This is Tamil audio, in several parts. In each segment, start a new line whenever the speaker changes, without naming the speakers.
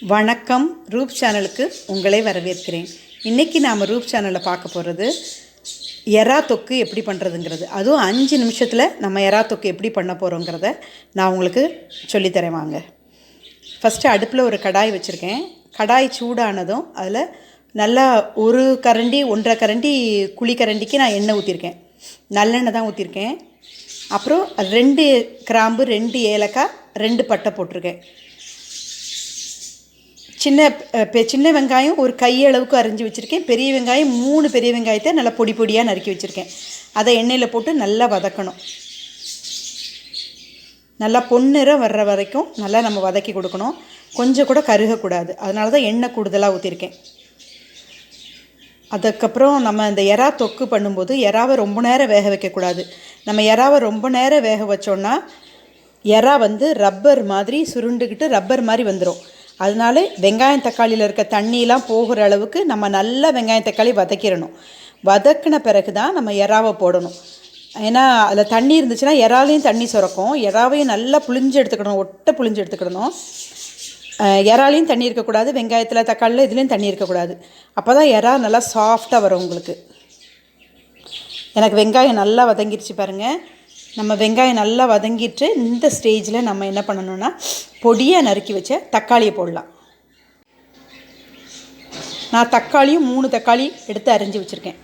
வணக்கம். ரூப் சேனலுக்கு உங்களை வரவேற்கிறேன். இன்றைக்கி நாம் ரூப் சேனலில் பார்க்க போகிறது எறா தொக்கு எப்படி பண்ணுறதுங்கிறது. அதுவும் 5 நிமிஷத்தில் நம்ம எறா தொக்கு எப்படி பண்ண போகிறோங்கிறத நான் உங்களுக்கு சொல்லித்தரேன் வாங்க. ஃபஸ்ட்டு அடுப்பில் ஒரு கடாய் வச்சுருக்கேன். கடாய் சூடானதும் அதில் நல்லா 1 கரண்டி 1.5 கரண்டி குழிக்கரண்டிக்கு நான் எண்ணெய் ஊற்றிருக்கேன். நல்லெண்ணெய் தான் ஊற்றிருக்கேன். அப்புறம் 2 கிராம்பு, 2 ஏலக்காய், 2 பட்டை போட்டிருக்கேன். சின்ன வெங்காயம் ஒரு கையளவுக்கு அரிஞ்சு வச்சுருக்கேன். பெரிய வெங்காயம் 3 பெரிய வெங்காயத்தை நல்லா பொடி பொடியாக நறுக்கி வச்சுருக்கேன். அதை எண்ணெயில் போட்டு நல்லா வதக்கணும். நல்லா பொன்னிறம் வர்ற வரைக்கும் நல்லா நம்ம வதக்கி கொடுக்கணும். கொஞ்சம் கூட கருகக்கூடாது. அதனால தான் எண்ணெய் கூடுதலாக ஊற்றிருக்கேன். அதுக்கப்புறம் நம்ம இந்த எறா தொக்கு பண்ணும்போது எறாவை ரொம்ப நேரம் வேக வைக்கக்கூடாது. நம்ம எறாவை ரொம்ப நேரம் வேக வச்சோன்னா எறா ரப்பர் மாதிரி சுருண்டுக்கிட்டு ரப்பர் மாதிரி வந்துடும். அதனால வெங்காயம் தக்காளியில் இருக்க தண்ணியெலாம் போகிற அளவுக்கு நம்ம நல்லா வெங்காயம் தக்காளி வதக்கிடணும். வதக்கின பிறகு தான் நம்ம எறாவை போடணும். ஏன்னா அதில் தண்ணி இருந்துச்சுன்னா எறாலையும் தண்ணி சுரக்கும். எறாவையும் நல்லா புளிஞ்சு எடுத்துக்கிடணும், புளிஞ்சு எடுத்துக்கிடணும். எறாலையும் தண்ணி இருக்கக்கூடாது, வெங்காயத்தில் தக்காளியில் இதுலேயும் தண்ணி இருக்கக்கூடாது. அப்போ தான் எறா நல்லா சாஃப்டாக வரும் உங்களுக்கு. எனக்கு வெங்காயம் நல்லா வதங்கிடுச்சு பாருங்கள். நம்ம வெங்காயம் நல்லா வதங்கிட்டு இந்த ஸ்டேஜில் நம்ம என்ன பண்ணணும்னா பொடியாக நறுக்கி வச்ச தக்காளியை போடலாம். நான் தக்காளியும் 3 தக்காளி எடுத்து அரிஞ்சு வச்சுருக்கேன்.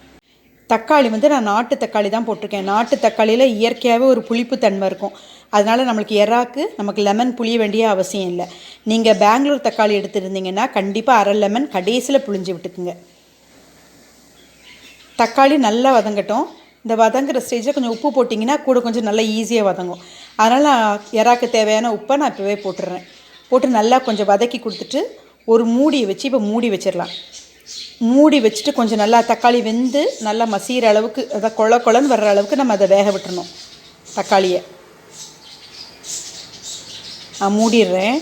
தக்காளி நான் நாட்டு தக்காளி தான் போட்டிருக்கேன். நாட்டு தக்காளியில் இயற்கையாகவே ஒரு புளிப்பு தன்மை இருக்கும். அதனால் நம்மளுக்கு எறாக்கு நமக்கு லெமன் புளிய வேண்டிய அவசியம் இல்லை. நீங்கள் பெங்களூர் தக்காளி எடுத்துருந்தீங்கன்னா கண்டிப்பாக அரை லெமன் கடைசியில் புளிஞ்சு விட்டுக்குங்க. தக்காளி நல்லா வதங்கட்டும். இந்த வதங்குற ஸ்டேஜில் கொஞ்சம் உப்பு போட்டிங்கன்னா கூட கொஞ்சம் நல்லா ஈஸியாக வதங்கும். அதனால் நான் எறாக்கு தேவையான உப்பை நான் இப்போவே போட்டுடுறேன். போட்டு நல்லா கொஞ்சம் வதக்கி கொடுத்துட்டு ஒரு மூடியை வச்சு இப்போ மூடி வச்சிடலாம். மூடி வச்சுட்டு கொஞ்சம் நல்லா தக்காளி வெந்து நல்லா மசிகிற அளவுக்கு, அதாவது கொழன்னு வர்ற அளவுக்கு நம்ம அதை வேக விட்டுறணும். தக்காளியை நான் மூடிடுறேன்.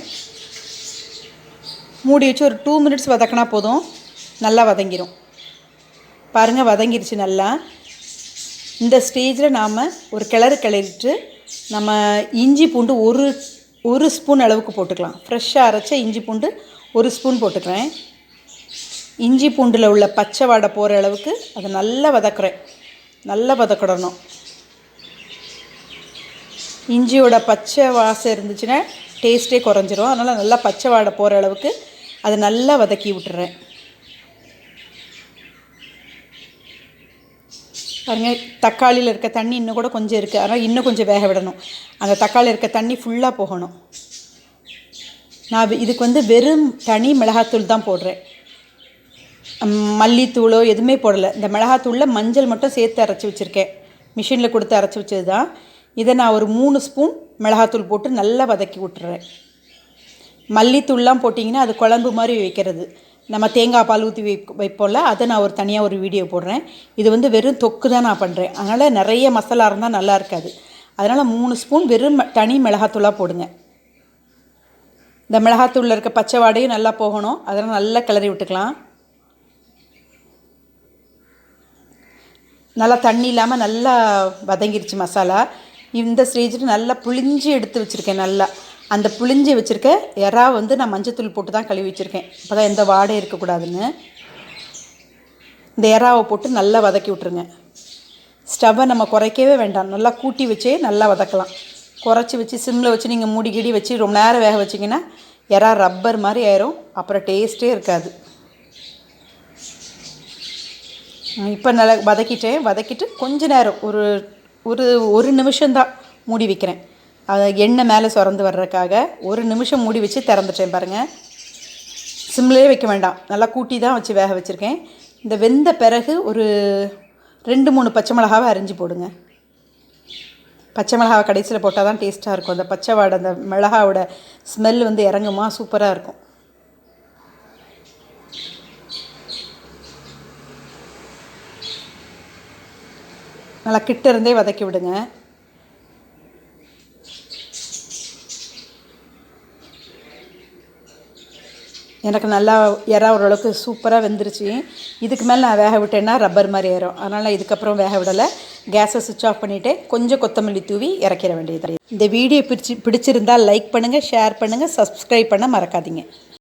மூடி வச்சு ஒரு 2 மினிட்ஸ் வதக்கினா போதும், நல்லா வதங்கிடும். பாருங்கள், வதங்கிடுச்சு நல்லா. இந்த ஸ்டேஜில் நாம் ஒரு கிளறிட்டு நம்ம இஞ்சி பூண்டு ஒரு ஸ்பூன் அளவுக்கு போட்டுக்கலாம். ஃப்ரெஷ்ஷாக அரைச்ச இஞ்சி பூண்டு 1 ஸ்பூன் போட்டுக்கிறேன். இஞ்சி பூண்டில் உள்ள பச்சை வாடை போகிற அளவுக்கு அதை நல்லா வதக்குறேன். நல்லா வதக்கிடணும். இஞ்சியோட பச்சை வாசம் இருந்துச்சுன்னா டேஸ்ட்டே குறைஞ்சிரும். அதனால் நல்லா பச்சை வாடை போகிற அளவுக்கு அதை நல்லா வதக்கி விட்டுறேன். பாருங்கள், தக்காளியில் இருக்க தண்ணி இன்னும் கூட கொஞ்சம் இருக்குது. அதனால் இன்னும் கொஞ்சம் வேக விடணும். அந்த தக்காளியில் இருக்க தண்ணி ஃபுல்லாக போகணும். நான் இதுக்கு வெறும் தனி மிளகாத்தூள் தான் போடுறேன். மல்லித்தூளோ எதுவுமே போடலை. இந்த மிளகாத்தூளில் மஞ்சள் மட்டும் சேர்த்து அரைச்சி வச்சுருக்கேன். மிஷினில் கொடுத்து அரைச்சி வச்சது தான். இதை நான் ஒரு 3 ஸ்பூன் மிளகாத்தூள் போட்டு நல்லா வதக்கி விட்டுறேன். மல்லித்தூள்லாம் போட்டிங்கன்னா அது குழம்பு மாதிரி வைக்கிறது. நம்ம தேங்காய் பால் ஊற்றி வைப்போம்ல, அதை நான் தனியாக ஒரு வீடியோ போடுறேன். இது வெறும் தொக்கு தான் நான் பண்ணுறேன். அதனால் நிறைய மசாலா இருந்தால் நல்லா இருக்காது. அதனால் 3 ஸ்பூன் வெறும் தனி மிளகாத்தூளாக போடுங்க. இந்த மிளகாத்தூளில் இருக்க பச்சை வாடையும் நல்லா போகணும். அதனால் நல்லா கிளறி விட்டுக்கலாம். நல்லா தண்ணி இல்லாமல் நல்லா வதங்கிடுச்சு மசாலா. இந்த ஸ்டேஜில் நல்லா புளிஞ்சு எடுத்து வச்சுருக்கேன். நல்லா அந்த புளிஞ்சு வச்சுருக்க எறா நான் மஞ்சத்தூள் போட்டு தான் கழுவி வச்சுருக்கேன். அப்போ தான் எந்த வாடையும் இருக்கக்கூடாதுன்னு. இந்த எறாவை போட்டு நல்லா வதக்கி விட்ருங்க. ஸ்டவ்வை நம்ம குறைக்கவே வேண்டாம். நல்லா கூட்டி வச்சே நல்லா வதக்கலாம். குறைச்சி வச்சு சிம்மில் வச்சு நீங்கள் மூடி வச்சு ரொம்ப நேரம் வேக வச்சிங்கன்னா எறா ரப்பர் மாதிரி ஆயிரும். அப்புறம் டேஸ்ட்டே இருக்காது. இப்போ நல்லா வதக்கிட்டு கொஞ்ச நேரம் ஒரு நிமிஷம்தான் மூடி வைக்கிறேன். அதை எண்ணெய் மேலே சுரந்து வர்றதுக்காக 1 நிமிஷம் மூடி வச்சு திறந்துட்டேன். பாருங்கள், சிம்லேயே வைக்க வேண்டாம். நல்லா கூட்டி தான் வச்சு வேக வச்சுருக்கேன். இந்த வெந்த பிறகு ஒரு 2-3 பச்சை மிளகாவை அரிஞ்சு போடுங்க. பச்சை மிளகாவை கடைசியில் போட்டால் தான் டேஸ்ட்டாக இருக்கும். அந்த பச்சை வாடை, அந்த மிளகாவோட ஸ்மெல் இறங்குமா, சூப்பராக இருக்கும். நல்லா கிட்ட இருந்தே வதக்கி விடுங்க. எனக்கு நல்லா எறா ஓரளவுக்கு சூப்பராக வெந்துருச்சு. இதுக்கு மேலே நான் வேக விட்டேன்னா ரப்பர் மாதிரி ஏறும். அதனால் இதுக்கப்புறம் வேக விடலை. கேஸை சுவிட்ச் ஆஃப் பண்ணிவிட்டு கொஞ்சம் கொத்தமல்லி தூவி இறக்கிற வேண்டியது. இந்த வீடியோ பிடிச்சிருந்தால் லைக் பண்ணுங்கள், ஷேர் பண்ணுங்கள், சப்ஸ்கிரைப் பண்ண மறக்காதீங்க.